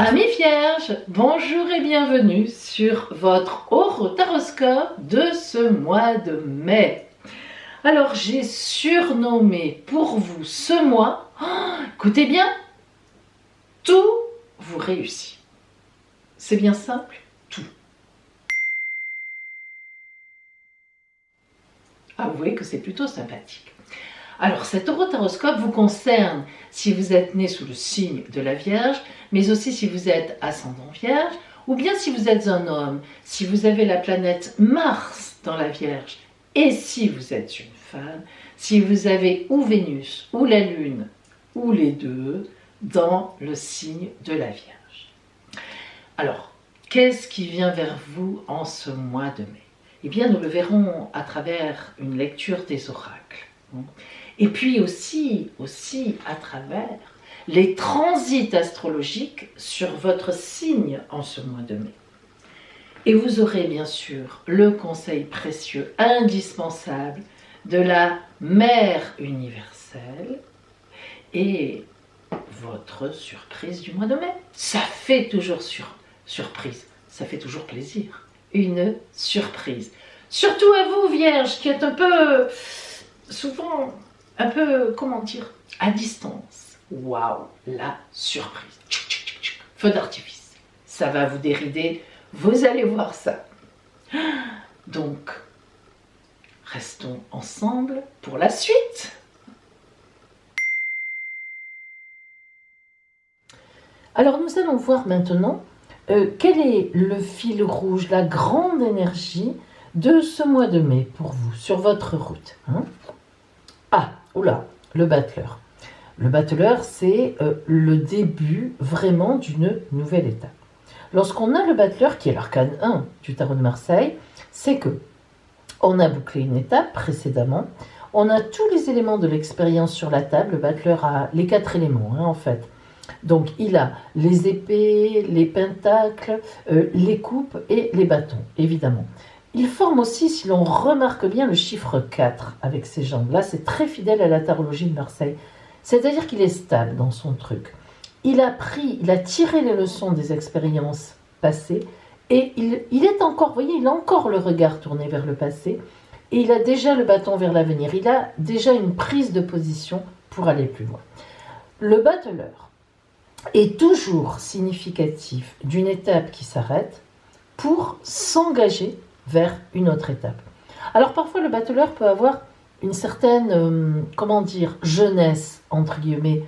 Amis vierges, bonjour et bienvenue sur votre horoscope de ce mois de mai. Alors j'ai surnommé pour vous ce mois, écoutez bien, tout vous réussit. C'est bien simple, tout. Avouez que c'est plutôt sympathique. Alors cet horoscope vous concerne si vous êtes né sous le signe de la Vierge, mais aussi si vous êtes ascendant Vierge, ou bien si vous êtes un homme, si vous avez la planète Mars dans la Vierge, et si vous êtes une femme, si vous avez ou Vénus, ou la Lune, ou les deux, dans le signe de la Vierge. Alors, qu'est-ce qui vient vers vous en ce mois de mai? Eh bien, nous le verrons à travers une lecture des oracles. Et puis aussi à travers les transits astrologiques sur votre signe en ce mois de mai. Et vous aurez bien sûr le conseil précieux, indispensable, de la Mère universelle et votre surprise du mois de mai. Ça fait toujours surprise, ça fait toujours plaisir. Une surprise. Surtout à vous, Vierge, qui êtes un peu, souvent, comment dire, à distance. Waouh, la surprise. Feu d'artifice. Ça va vous dérider, vous allez voir ça. Donc, restons ensemble pour la suite. Alors, nous allons voir maintenant quel est le fil rouge, la grande énergie de ce mois de mai pour vous, sur votre route. Le battleur. Le battleur, c'est le début vraiment d'une nouvelle étape. Lorsqu'on a le battleur, qui est l'arcane 1 du tarot de Marseille, c'est que on a bouclé une étape précédemment, on a tous les éléments de l'expérience sur la table. Le battleur a les 4 éléments, en fait. Donc, il a les épées, les pentacles, les coupes et les bâtons, évidemment. Il forme aussi, si l'on remarque bien, le chiffre 4 avec ses jambes. Là, c'est très fidèle à la tarologie de Marseille. C'est-à-dire qu'il est stable dans son truc. Il a tiré les leçons des expériences passées et il est encore, vous voyez, il a encore le regard tourné vers le passé et il a déjà le bâton vers l'avenir. Il a déjà une prise de position pour aller plus loin. Le battleur est toujours significatif d'une étape qui s'arrête pour s'engager vers une autre étape. Alors parfois le battleur peut avoir une certaine, jeunesse, entre guillemets,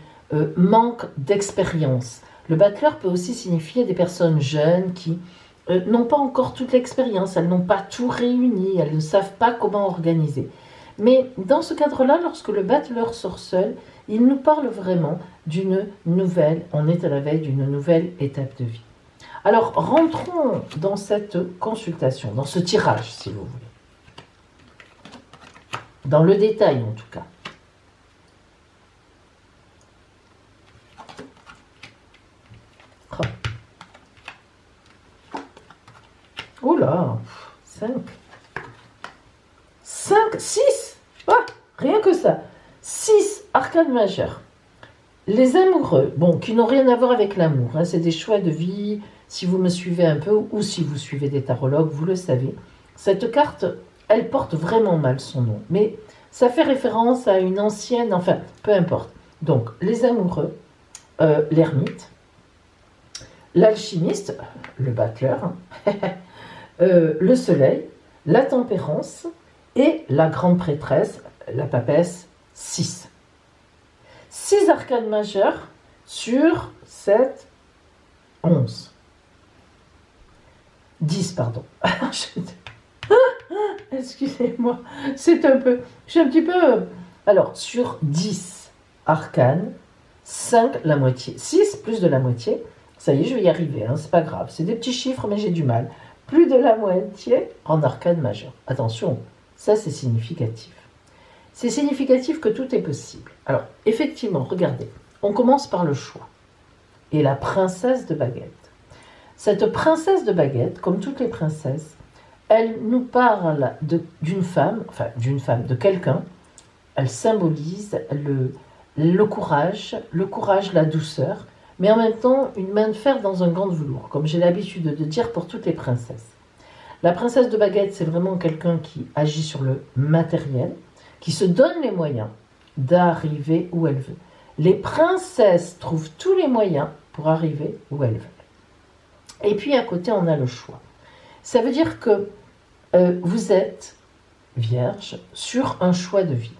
manque d'expérience. Le battleur peut aussi signifier des personnes jeunes qui n'ont pas encore toute l'expérience, elles n'ont pas tout réuni, elles ne savent pas comment organiser. Mais dans ce cadre-là, lorsque le battleur sort seul, il nous parle vraiment d'une nouvelle, on est à la veille d'une nouvelle étape de vie. Alors, rentrons dans cette consultation, dans ce tirage, si vous voulez. Dans le détail, en tout cas. Oh là, 5. 6. Rien que ça. 6 arcanes majeures. Les amoureux, qui n'ont rien à voir avec l'amour, c'est des choix de vie. Si vous me suivez un peu, ou si vous suivez des tarologues, vous le savez. Cette carte, elle porte vraiment mal son nom, mais ça fait référence à une ancienne, peu importe. Donc, les amoureux, l'ermite, l'alchimiste, le battleur, le soleil, la tempérance et la grande prêtresse, la papesse 6. 6 arcanes majeures sur 7, 11. 10, pardon. Excusez-moi, c'est un peu... Je suis un petit peu... Alors, sur 10 arcanes, 5, la moitié. 6 plus de la moitié. Ça y est, je vais y arriver, c'est pas grave. C'est des petits chiffres, mais j'ai du mal. Plus de la moitié en arcane majeure. Attention, ça c'est significatif. C'est significatif que tout est possible. Alors, effectivement, regardez, on commence par le choix. Et la princesse de baguette. Cette princesse de baguette, comme toutes les princesses, elle nous parle d'une femme, de quelqu'un. Elle symbolise le courage, la douceur, mais en même temps une main de fer dans un gant de velours, comme j'ai l'habitude de dire pour toutes les princesses. La princesse de baguette, c'est vraiment quelqu'un qui agit sur le matériel, qui se donne les moyens d'arriver où elle veut. Les princesses trouvent tous les moyens pour arriver où elles veulent. Et puis à côté, on a le choix. Ça veut dire que vous êtes vierge sur un choix de vie.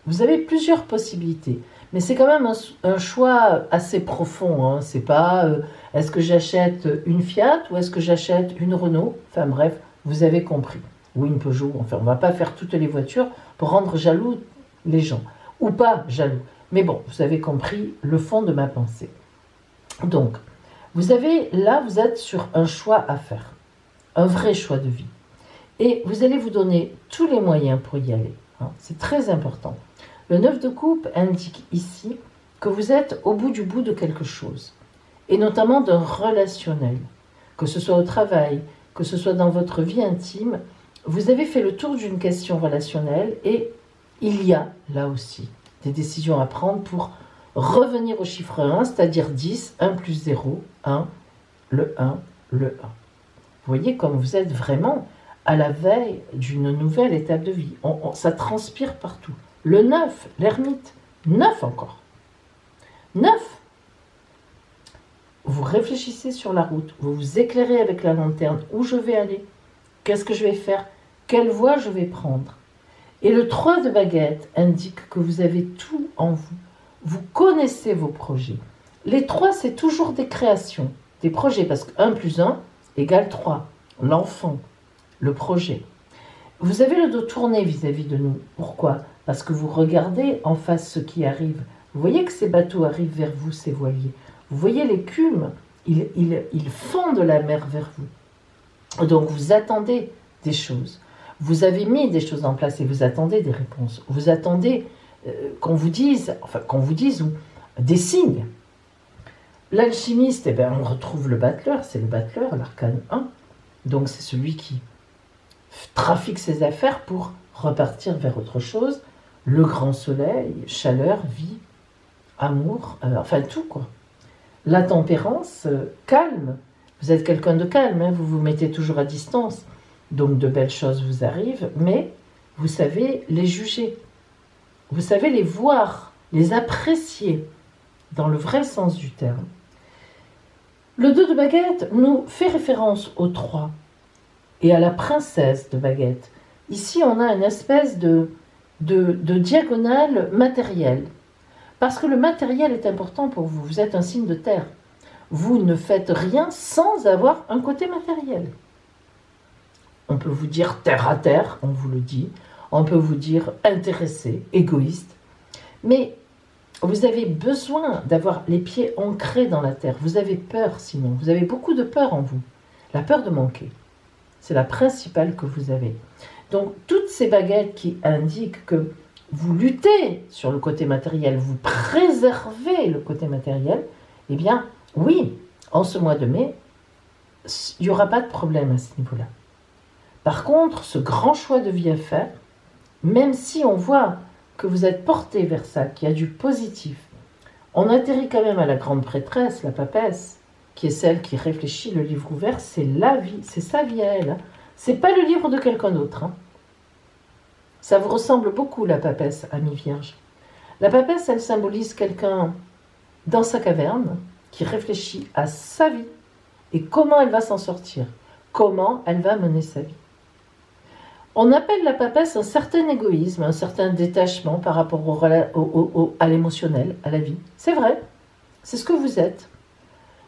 Vous avez plusieurs possibilités, mais c'est quand même un choix assez profond. Hein. C'est pas est-ce que j'achète une Fiat ou est-ce que j'achète une Renault. Enfin bref, vous avez compris. Ou une Peugeot. Enfin, on va pas faire toutes les voitures pour rendre jaloux les gens. Ou pas jaloux. Mais bon, vous avez compris le fond de ma pensée. Donc, vous êtes sur un choix à faire. Un vrai choix de vie. Et vous allez vous donner tous les moyens pour y aller. Hein. C'est très important. Le 9 de coupe indique ici que vous êtes au bout du bout de quelque chose. Et notamment d'un relationnel. Que ce soit au travail, que ce soit dans votre vie intime. Vous avez fait le tour d'une question relationnelle et il y a là aussi des décisions à prendre pour revenir au chiffre 1, c'est-à-dire 10, 1 plus 0, 1, le 1, le 1. Vous voyez comme vous êtes vraiment à la veille d'une nouvelle étape de vie. Ça transpire partout. Le 9, l'ermite, 9 encore. 9. Vous réfléchissez sur la route, vous vous éclairez avec la lanterne, où je vais aller, qu'est-ce que je vais faire, quelle voie je vais prendre. Et le 3 de baguette indique que vous avez tout en vous. Vous connaissez vos projets. Les 3, c'est toujours des créations, des projets, parce que 1 plus 1 égale 3. L'enfant, le projet. Vous avez le dos tourné vis-à-vis de nous. Pourquoi ? Parce que vous regardez en face ce qui arrive. Vous voyez que ces bateaux arrivent vers vous, ces voiliers. Vous voyez l'écume, ils fondent la mer vers vous. Donc vous attendez des choses. Vous avez mis des choses en place et vous attendez des réponses. Vous attendez qu'on vous dise, ou des signes. L'alchimiste, on retrouve le battleur, c'est le battleur, l'arcane 1. Donc c'est celui qui trafique ses affaires pour repartir vers autre chose. Le grand soleil, chaleur, vie, amour, tout quoi. La tempérance, calme. Vous êtes quelqu'un de calme, hein, vous vous mettez toujours à distance. Donc de belles choses vous arrivent, mais vous savez les juger. Vous savez les voir, les apprécier, dans le vrai sens du terme. Le 2 de baguette nous fait référence au 3 et à la princesse de baguette. Ici, on a une espèce de diagonale matérielle. Parce que le matériel est important pour vous. Vous êtes un signe de terre. Vous ne faites rien sans avoir un côté matériel. On peut vous dire terre à terre, on vous le dit. On peut vous dire intéressé, égoïste. Mais vous avez besoin d'avoir les pieds ancrés dans la terre. Vous avez peur sinon. Vous avez beaucoup de peur en vous. La peur de manquer. C'est la principale que vous avez. Donc, toutes ces baguettes qui indiquent que vous luttez sur le côté matériel, vous préservez le côté matériel, eh bien, oui, en ce mois de mai, il n'y aura pas de problème à ce niveau-là. Par contre, ce grand choix de vie à faire, même si on voit que vous êtes porté vers ça, qu'il y a du positif, on atterrit quand même à la grande prêtresse, la papesse, qui est celle qui réfléchit, le livre ouvert, c'est la vie, c'est sa vie à elle. Hein. C'est pas le livre de quelqu'un d'autre. Hein. Ça vous ressemble beaucoup, la papesse, amie vierge. La papesse, elle symbolise quelqu'un dans sa caverne qui réfléchit à sa vie et comment elle va s'en sortir, comment elle va mener sa vie. On appelle la papesse un certain égoïsme, un certain détachement par rapport à l'émotionnel, à la vie. C'est vrai, c'est ce que vous êtes.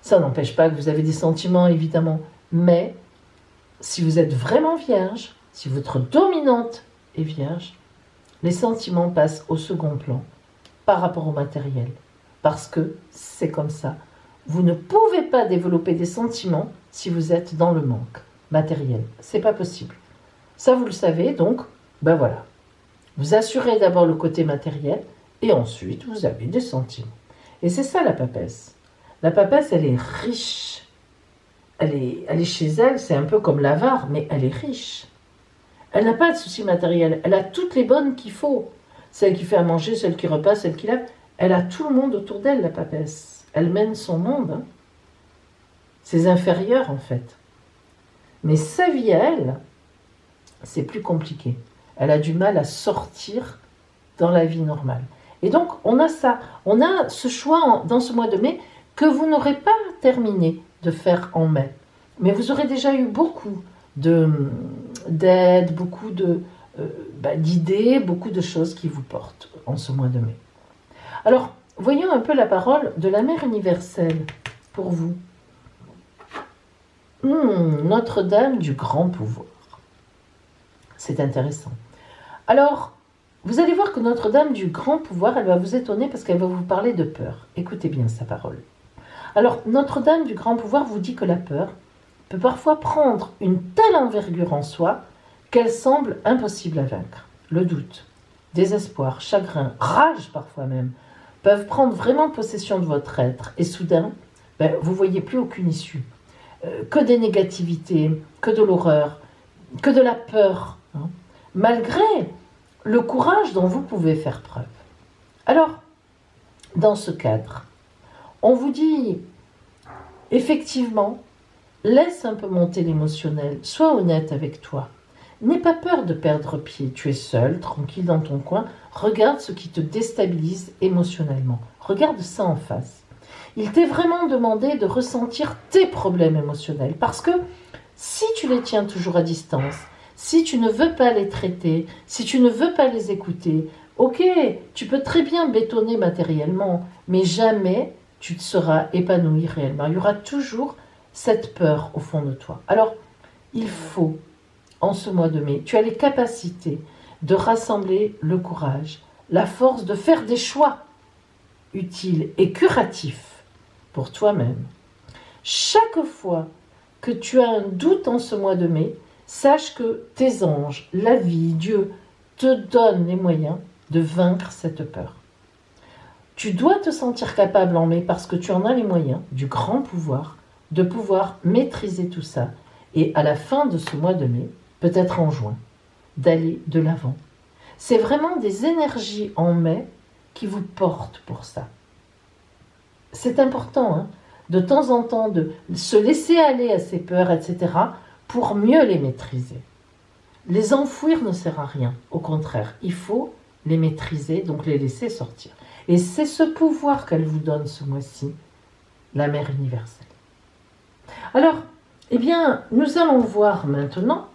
Ça n'empêche pas que vous avez des sentiments, évidemment, mais si vous êtes vraiment vierge, si votre dominante est vierge, les sentiments passent au second plan par rapport au matériel. Parce que c'est comme ça. Vous ne pouvez pas développer des sentiments si vous êtes dans le manque matériel. C'est pas possible. Ça, vous le savez, donc, voilà. Vous assurez d'abord le côté matériel et ensuite, vous avez des sentiments. Et c'est ça, la papesse. La papesse, elle est riche. Elle est chez elle, c'est un peu comme l'avare, mais elle est riche. Elle n'a pas de soucis matériels. Elle a toutes les bonnes qu'il faut. Celle qui fait à manger, celle qui repasse, celle qui lave. Elle a tout le monde autour d'elle, la papesse. elle mène son monde, hein. Ses inférieurs en fait. Mais sa vie à elle, c'est plus compliqué. Elle a du mal à sortir dans la vie normale. Et donc, on a ça. On a ce choix dans ce mois de mai que vous n'aurez pas terminé de faire en mai. Mais vous aurez déjà eu beaucoup d'aide, beaucoup d'idées, beaucoup de choses qui vous portent en ce mois de mai. Alors, voyons un peu la parole de la Mère universelle pour vous. Notre-Dame du grand pouvoir. C'est intéressant. Alors, vous allez voir que Notre-Dame du grand pouvoir, elle va vous étonner parce qu'elle va vous parler de peur. Écoutez bien sa parole. Alors, Notre-Dame du grand pouvoir vous dit que la peur peut parfois prendre une telle envergure en soi qu'elle semble impossible à vaincre. Le doute, désespoir, chagrin, rage parfois même, peuvent prendre vraiment possession de votre être. Et soudain, vous ne voyez plus aucune issue. Que des négativités, que de l'horreur, que de la peur, hein, malgré le courage dont vous pouvez faire preuve. Alors, dans ce cadre, on vous dit, effectivement, laisse un peu monter l'émotionnel, sois honnête avec toi. N'aie pas peur de perdre pied, tu es seul, tranquille dans ton coin, regarde ce qui te déstabilise émotionnellement. Regarde ça en face. Il t'est vraiment demandé de ressentir tes problèmes émotionnels parce que si tu les tiens toujours à distance, si tu ne veux pas les traiter, si tu ne veux pas les écouter, ok, tu peux très bien bétonner matériellement, mais jamais tu te seras épanoui réellement. Il y aura toujours cette peur au fond de toi. Alors, il faut, en ce mois de mai, tu as les capacités de rassembler le courage, la force de faire des choix utiles et curatifs pour toi-même. Chaque fois que tu as un doute en ce mois de mai, sache que tes anges, la vie, Dieu, te donnent les moyens de vaincre cette peur. Tu dois te sentir capable en mai parce que tu en as les moyens, du grand pouvoir, de pouvoir maîtriser tout ça. Et à la fin de ce mois de mai, peut-être en juin, d'aller de l'avant. C'est vraiment des énergies en mai qui vous portent pour ça. C'est important, hein, de temps en temps, de se laisser aller à ces peurs, etc., pour mieux les maîtriser. Les enfouir ne sert à rien. Au contraire, il faut les maîtriser, donc les laisser sortir. Et c'est ce pouvoir qu'elle vous donne ce mois-ci, la Mère universelle. Alors, eh bien, nous allons voir maintenant,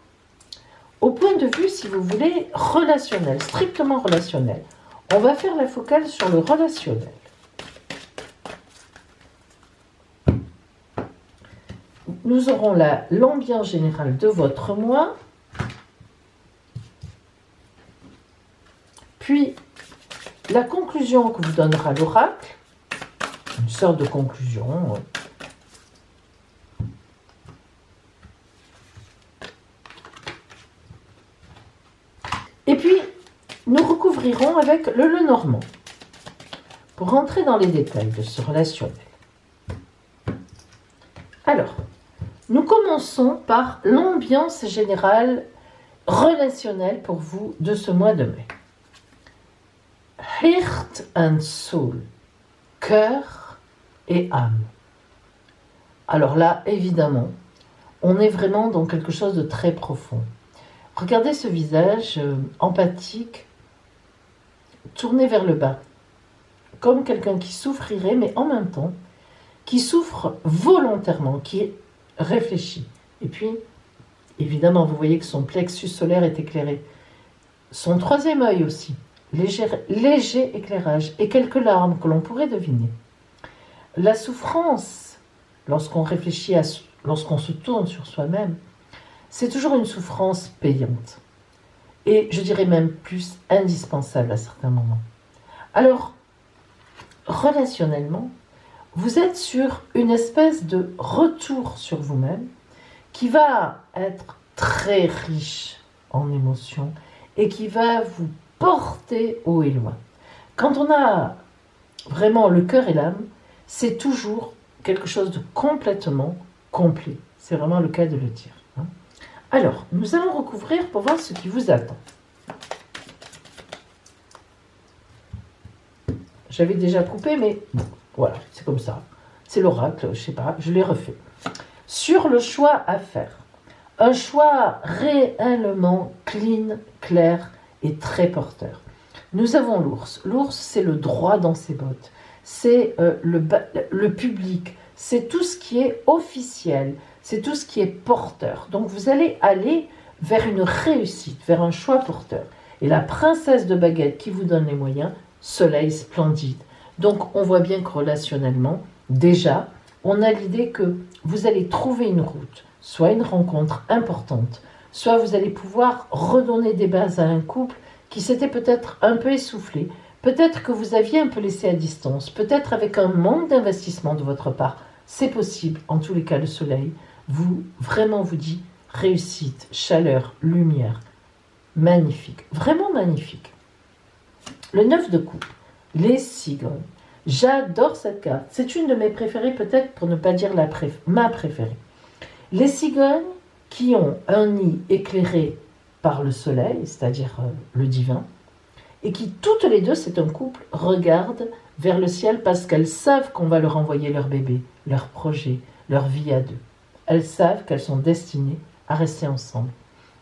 au point de vue, si vous voulez, relationnel, strictement relationnel. On va faire la focale sur le relationnel. Nous aurons là l'ambiance générale de votre mois, puis la conclusion que vous donnera l'oracle, une sorte de conclusion. Et puis, nous recouvrirons avec le Lenormand pour rentrer dans les détails de ce relationnel. Alors, nous commençons par l'ambiance générale relationnelle pour vous de ce mois de mai. Heart and soul, cœur et âme. Alors là, évidemment, on est vraiment dans quelque chose de très profond. Regardez ce visage empathique, tourné vers le bas, comme quelqu'un qui souffrirait, mais en même temps, qui souffre volontairement, qui réfléchit. Et puis, évidemment, vous voyez que son plexus solaire est éclairé. Son troisième œil aussi, léger éclairage, et quelques larmes que l'on pourrait deviner. La souffrance, lorsqu'on réfléchit, lorsqu'on se tourne sur soi-même, c'est toujours une souffrance payante. Et je dirais même plus indispensable à certains moments. Alors, relationnellement, vous êtes sur une espèce de retour sur vous-même qui va être très riche en émotions et qui va vous porter haut et loin. Quand on a vraiment le cœur et l'âme, c'est toujours quelque chose de complètement complet. C'est vraiment le cas de le dire. Alors, nous allons recouvrir pour voir ce qui vous attend. J'avais déjà coupé, mais bon, Voilà, c'est comme ça. C'est l'oracle, je sais pas, je l'ai refait. Sur le choix à faire. Un choix réellement clean, clair et très porteur. Nous avons l'ours. L'ours, c'est le droit dans ses bottes. C'est le public. C'est tout ce qui est officiel. C'est tout ce qui est porteur. Donc vous allez aller vers une réussite, vers un choix porteur. Et la princesse de baguette qui vous donne les moyens, soleil splendide. Donc on voit bien que relationnellement, déjà, on a l'idée que vous allez trouver une route, soit une rencontre importante, soit vous allez pouvoir redonner des bases à un couple qui s'était peut-être un peu essoufflé, peut-être que vous aviez un peu laissé à distance, peut-être avec un manque d'investissement de votre part. C'est possible, en tous les cas, le soleil vous dit réussite, chaleur, lumière. Magnifique, vraiment magnifique. Le 9 de coupe, les cigognes. J'adore cette carte. C'est une de mes préférées, peut-être pour ne pas dire ma préférée. Les cigognes qui ont un nid éclairé par le soleil, c'est-à-dire le divin, et qui toutes les deux, c'est un couple, regardent vers le ciel parce qu'elles savent qu'on va leur envoyer leur bébé, leur projet, leur vie à deux. Elles savent qu'elles sont destinées à rester ensemble.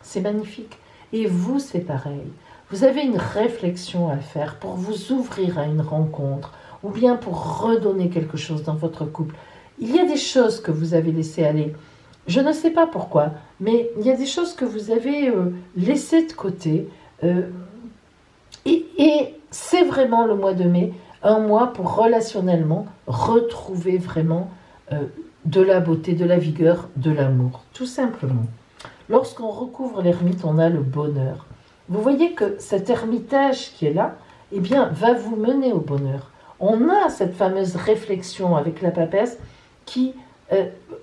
C'est magnifique. Et vous, c'est pareil. Vous avez une réflexion à faire pour vous ouvrir à une rencontre ou bien pour redonner quelque chose dans votre couple. Il y a des choses que vous avez laissées aller. Je ne sais pas pourquoi, mais il y a des choses que vous avez laissées de côté. Et c'est vraiment le mois de mai, un mois pour relationnellement retrouver vraiment de la beauté, de la vigueur, de l'amour, tout simplement. Lorsqu'on recouvre l'ermite, on a le bonheur. Vous voyez que cet ermitage qui est là, eh bien, va vous mener au bonheur. On a cette fameuse réflexion avec la papesse qui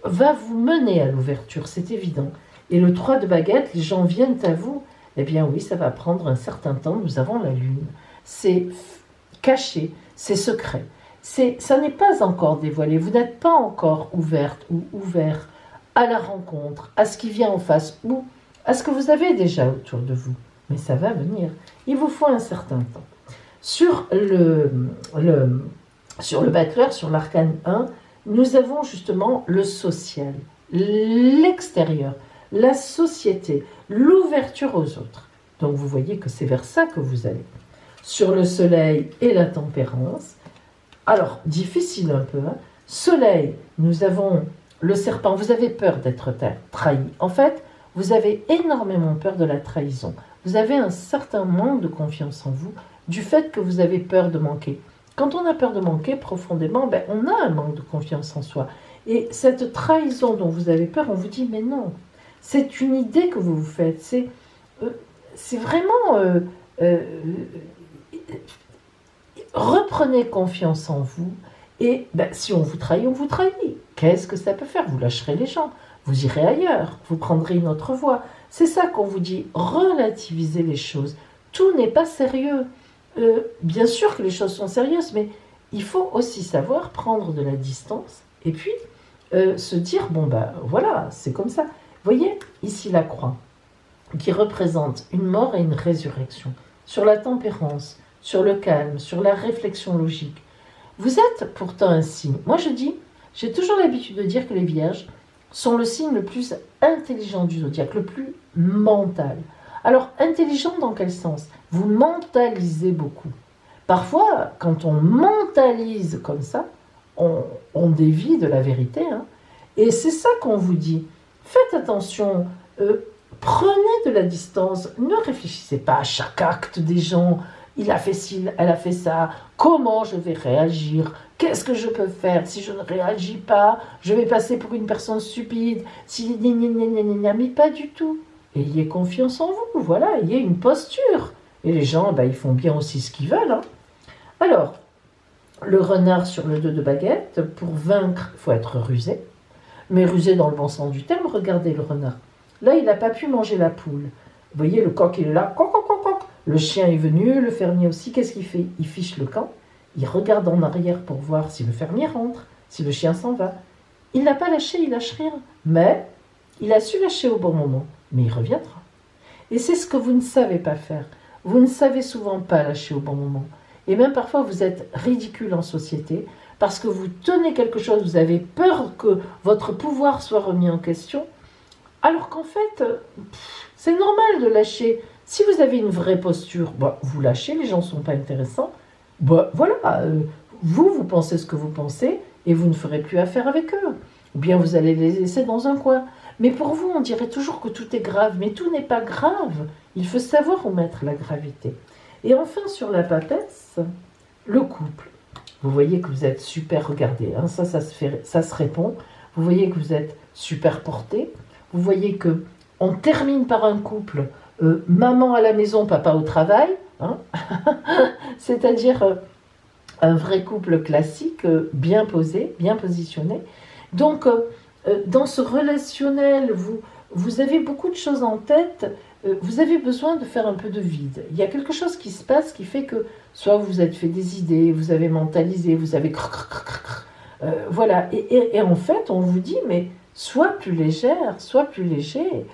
va vous mener à l'ouverture, c'est évident. Et le 3 de baguette, les gens viennent à vous. Eh bien oui, ça va prendre un certain temps, nous avons la lune. C'est caché, c'est secret. Ça n'est pas encore dévoilé, vous n'êtes pas encore ouverte ou ouvert à la rencontre, à ce qui vient en face ou à ce que vous avez déjà autour de vous. Mais ça va venir. Il vous faut un certain temps. Sur le battleur, sur l'arcane 1, nous avons justement le social, l'extérieur, la société, l'ouverture aux autres. Donc vous voyez que c'est vers ça que vous allez. Sur le soleil et la tempérance, alors difficile un peu, hein. Soleil, nous avons le serpent, vous avez peur d'être trahi. En fait, vous avez énormément peur de la trahison. Vous avez un certain manque de confiance en vous, du fait que vous avez peur de manquer. Quand on a peur de manquer profondément, on a un manque de confiance en soi. Et cette trahison dont vous avez peur, on vous dit, mais non, c'est une idée que vous vous faites. C'est vraiment... reprenez confiance en vous. Et si on vous trahit, on vous trahit. Qu'est-ce que ça peut faire? Vous lâcherez les gens. Vous irez ailleurs. Vous prendrez une autre voie. C'est ça qu'on vous dit. Relativisez les choses. Tout n'est pas sérieux. Bien sûr que les choses sont sérieuses, mais il faut aussi savoir prendre de la distance et puis se dire, voilà, c'est comme ça. Vous voyez, ici la croix, qui représente une mort et une résurrection, sur la tempérance, sur le calme, sur la réflexion logique. Vous êtes pourtant un signe. Moi je dis, j'ai toujours l'habitude de dire que les vierges sont le signe le plus intelligent du zodiaque, le plus mental. Alors, intelligent dans quel sens? Vous mentalisez beaucoup. Parfois, quand on mentalise comme ça, on dévie de la vérité. Hein. Et c'est ça qu'on vous dit. Faites attention, prenez de la distance, ne réfléchissez pas à chaque acte des gens. Il a fait ci, elle a fait ça. Comment je vais réagir? Qu'est-ce que je peux faire? Si je ne réagis pas, je vais passer pour une personne stupide. Si, mais pas du tout. Ayez confiance en vous, voilà, ayez une posture. Et les gens, ils font bien aussi ce qu'ils veulent. Hein. Alors, le renard sur le 2 de baguette, pour vaincre, il faut être rusé. Mais rusé dans le bon sens du terme, regardez le renard. Là, il n'a pas pu manger la poule. Vous voyez, le coq, il est là, coq, coq, coq, coq. Le chien est venu, le fermier aussi, qu'est-ce qu'il fait? Il fiche le camp, il regarde en arrière pour voir si le fermier rentre, si le chien s'en va. Il n'a pas lâché, il lâche rien. Mais il a su lâcher au bon moment. Mais il reviendra. Et c'est ce que vous ne savez pas faire. Vous ne savez souvent pas lâcher au bon moment. Et même parfois, vous êtes ridicule en société parce que vous tenez quelque chose, vous avez peur que votre pouvoir soit remis en question, alors qu'en fait, c'est normal de lâcher. Si vous avez une vraie posture, bah, vous lâchez, les gens ne sont pas intéressants. Bah, voilà, vous pensez ce que vous pensez et vous ne ferez plus affaire avec eux. Ou bien vous allez les laisser dans un coin. Mais pour vous, on dirait toujours que tout est grave, mais tout n'est pas grave. Il faut savoir où mettre la gravité. Et enfin, sur la papesse, le couple. Vous voyez que vous êtes super, regardez, hein, ça se répond. Vous voyez que vous êtes super porté. Vous voyez que on termine par un couple, maman à la maison, papa au travail, hein. C'est-à-dire un vrai couple classique, bien posé, bien positionné. Donc, dans ce relationnel, vous avez beaucoup de choses en tête, vous avez besoin de faire un peu de vide. Il y a quelque chose qui se passe qui fait que soit vous êtes fait des idées, vous avez mentalisé, vous avez voilà. Et en fait, on vous dit, mais sois plus légère, sois plus léger.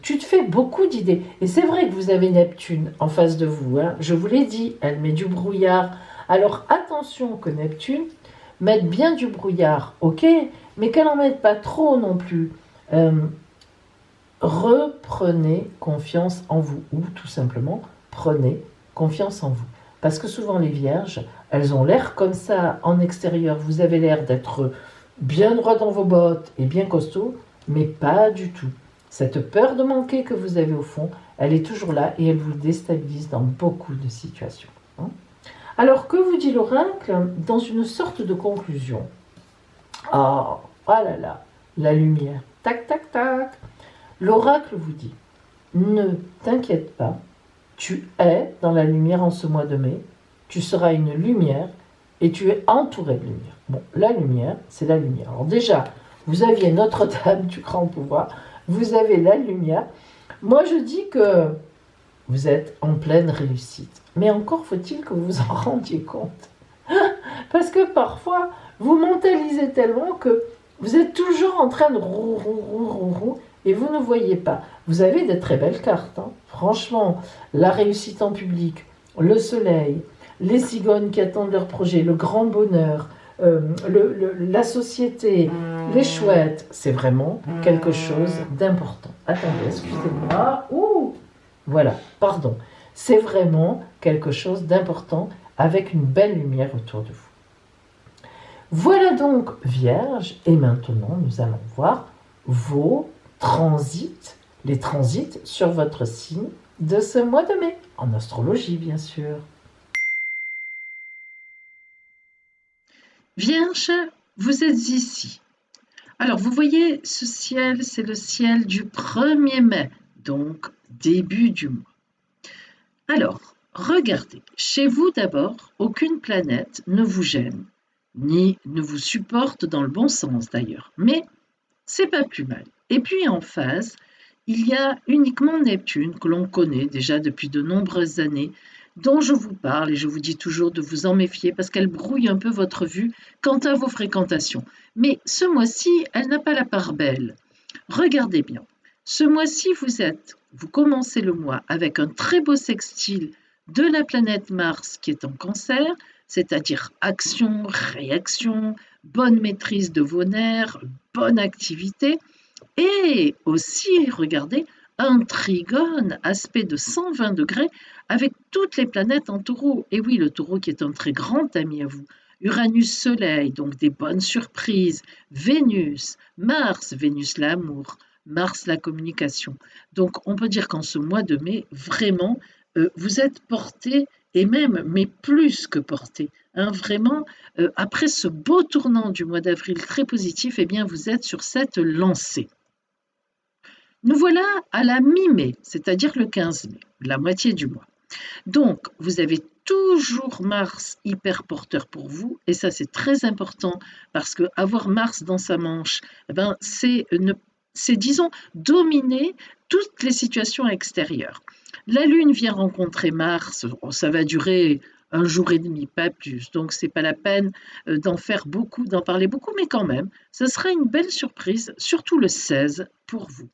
Tu te fais beaucoup d'idées. Et c'est vrai que vous avez Neptune en face de vous, hein. Je vous l'ai dit, elle met du brouillard. Alors attention que Neptune mette bien du brouillard, ok, mais qu'elle n'en mette pas trop non plus. Reprenez confiance en vous, ou tout simplement, prenez confiance en vous. Parce que souvent les vierges, elles ont l'air comme ça en extérieur, vous avez l'air d'être bien droit dans vos bottes et bien costaud, mais pas du tout. Cette peur de manquer que vous avez au fond, elle est toujours là et elle vous déstabilise dans beaucoup de situations. Alors, que vous dit l'oracle dans une sorte de conclusion? Ah, oh là là, la lumière, tac, tac, tac. L'oracle vous dit, ne t'inquiète pas, tu es dans la lumière en ce mois de mai, tu seras une lumière et tu es entouré de lumière. Bon, la lumière, c'est la lumière. Alors déjà, vous aviez Notre-Dame du grand pouvoir, vous avez la lumière. Moi, je dis que vous êtes en pleine réussite. Mais encore faut-il que vous vous en rendiez compte. Parce que parfois, vous mentalisez tellement que vous êtes toujours en train de roux, et vous ne voyez pas. Vous avez de très belles cartes, hein. Franchement, la réussite en public, le soleil, les cigognes qui attendent leur projet, le grand bonheur, la société, les chouettes, c'est vraiment quelque chose d'important. Attendez, excusez-moi. Ouh, voilà, pardon. C'est vraiment quelque chose d'important avec une belle lumière autour de vous. Voilà donc Vierge, et maintenant nous allons voir vos transits, les transits sur votre signe de ce mois de mai, en astrologie bien sûr. Vierge, vous êtes ici. Alors, vous voyez, ce ciel, c'est le ciel du 1er mai, donc début du mois. Alors, regardez, chez vous d'abord, aucune planète ne vous gêne, ni ne vous supporte dans le bon sens d'ailleurs, mais c'est pas plus mal. Et puis en phase, il y a uniquement Neptune que l'on connaît déjà depuis de nombreuses années, dont je vous parle et je vous dis toujours de vous en méfier parce qu'elle brouille un peu votre vue quant à vos fréquentations. Mais ce mois-ci, elle n'a pas la part belle. Regardez bien. Ce mois-ci, vous commencez le mois avec un très beau sextile de la planète Mars qui est en Cancer, c'est-à-dire action, réaction, bonne maîtrise de vos nerfs, bonne activité, et aussi, regardez, un trigone, aspect de 120 degrés, avec toutes les planètes en taureau. Et oui, le taureau qui est un très grand ami à vous. Uranus-Soleil, donc des bonnes surprises. Vénus, Mars, Vénus l'amour, Mars la communication. Donc on peut dire qu'en ce mois de mai, vraiment, vous êtes porté, et même, mais plus que porté. Hein, vraiment, après ce beau tournant du mois d'avril très positif, eh bien vous êtes sur cette lancée. Nous voilà à la mi-mai, c'est-à-dire le 15 mai, la moitié du mois. Donc, vous avez toujours Mars hyper porteur pour vous, et ça c'est très important parce que avoir Mars dans sa manche, eh ben, c'est disons dominer toutes les situations extérieures. La Lune vient rencontrer Mars, ça va durer un jour et demi, pas plus, donc c'est pas la peine d'en faire beaucoup, d'en parler beaucoup, mais quand même, ce sera une belle surprise, surtout le 16 pour vous.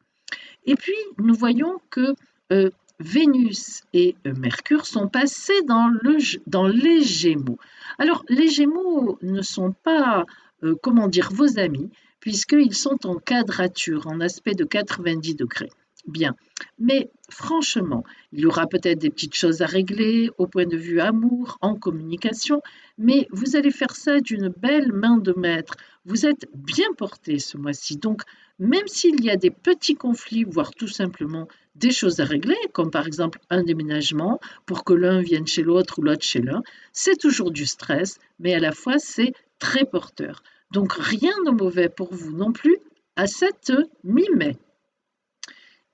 Et puis, nous voyons que Vénus et Mercure sont passés dans les Gémeaux. Alors, les Gémeaux ne sont pas, comment dire, vos amis, puisqu'ils sont en quadrature, en aspect de 90 degrés. Bien, mais franchement, il y aura peut-être des petites choses à régler au point de vue amour, en communication, mais vous allez faire ça d'une belle main de maître. Vous êtes bien porté ce mois-ci, donc même s'il y a des petits conflits, voire tout simplement des choses à régler, comme par exemple un déménagement pour que l'un vienne chez l'autre ou l'autre chez l'un, c'est toujours du stress, mais à la fois c'est très porteur. Donc rien de mauvais pour vous non plus à cette mi-mai.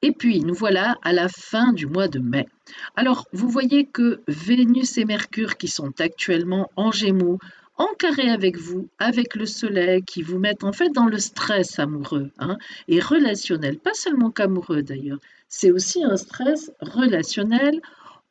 Et puis, nous voilà à la fin du mois de mai. Alors, vous voyez que Vénus et Mercure, qui sont actuellement en Gémeaux, en carré avec vous, avec le Soleil, qui vous mettent en fait dans le stress amoureux et relationnel, pas seulement qu'amoureux d'ailleurs, c'est aussi un stress relationnel.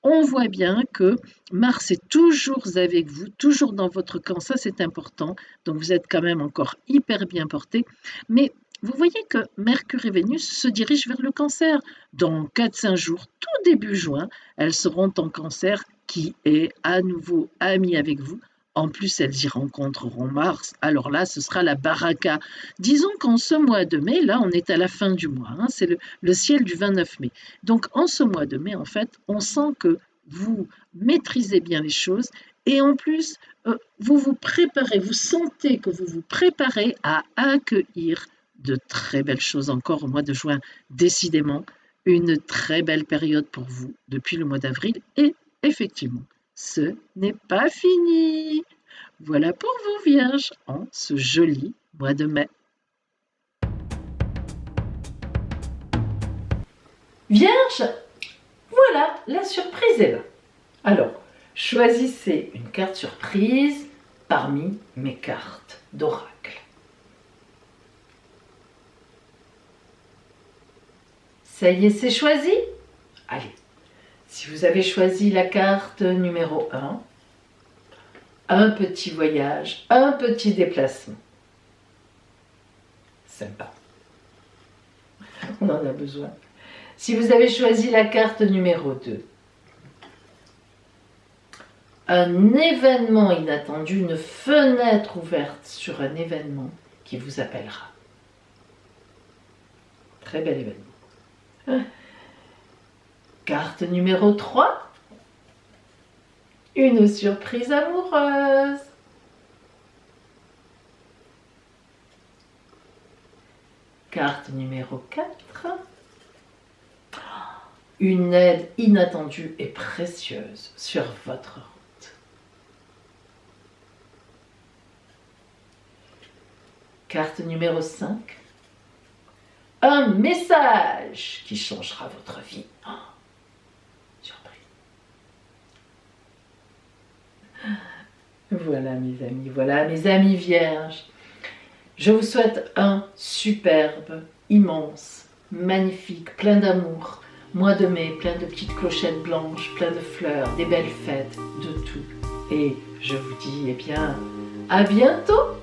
On voit bien que Mars est toujours avec vous, toujours dans votre camp, ça c'est important, donc vous êtes quand même encore hyper bien porté, mais vous voyez que Mercure et Vénus se dirigent vers le Cancer. Dans 4-5 jours, tout début juin, elles seront en Cancer qui est à nouveau amie avec vous. En plus, elles y rencontreront Mars. Alors là, ce sera la baraka. Disons qu'en ce mois de mai, là, on est à la fin du mois. C'est le ciel du 29 mai. Donc, en ce mois de mai, en fait, on sent que vous maîtrisez bien les choses et en plus, vous vous préparez, vous sentez que vous vous préparez à accueillir de très belles choses encore au mois de juin. Décidément, une très belle période pour vous depuis le mois d'avril et effectivement, ce n'est pas fini. Voilà pour vous, Vierges, en ce joli mois de mai. Vierge, voilà, la surprise est là. Alors, choisissez une carte surprise parmi mes cartes d'oracle. Ça y est, c'est choisi? Allez, si vous avez choisi la carte numéro 1, un petit voyage, un petit déplacement. Sympa. On en a besoin. Si vous avez choisi la carte numéro 2, un événement inattendu, une fenêtre ouverte sur un événement qui vous appellera. Très bel événement. Carte numéro 3, une surprise amoureuse. Carte numéro 4, une aide inattendue et précieuse sur votre route. Carte numéro 5, un message qui changera votre vie. Oh, surprise. Voilà mes amis vierges. Je vous souhaite un superbe, immense, magnifique, plein d'amour, mois de mai, plein de petites clochettes blanches, plein de fleurs, des belles fêtes, de tout. Et je vous dis, à bientôt!